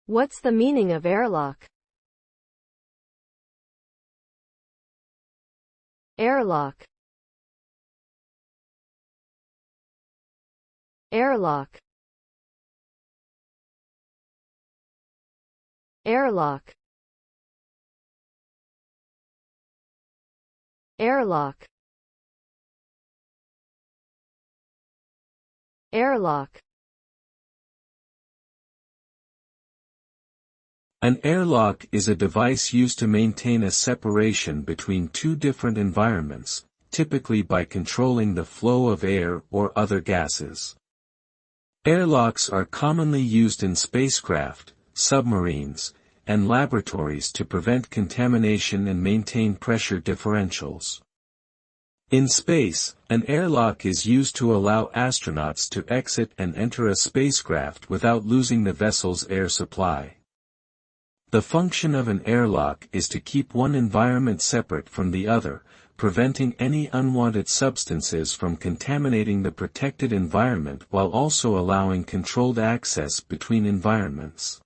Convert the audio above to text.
What's the meaning of airlock? Airlock. Airlock. Airlock. Airlock. Airlock. An airlock is a device used to maintain a separation between two different environments, typically by controlling the flow of air or other gases. Airlocks are commonly used in spacecraft, submarines, and laboratories to prevent contamination and maintain pressure differentials. In space, an airlock is used to allow astronauts to exit and enter a spacecraft without losing the vessel's air supply. The function of an airlock is to keep one environment separate from the other, preventing any unwanted substances from contaminating the protected environment while also allowing controlled access between environments.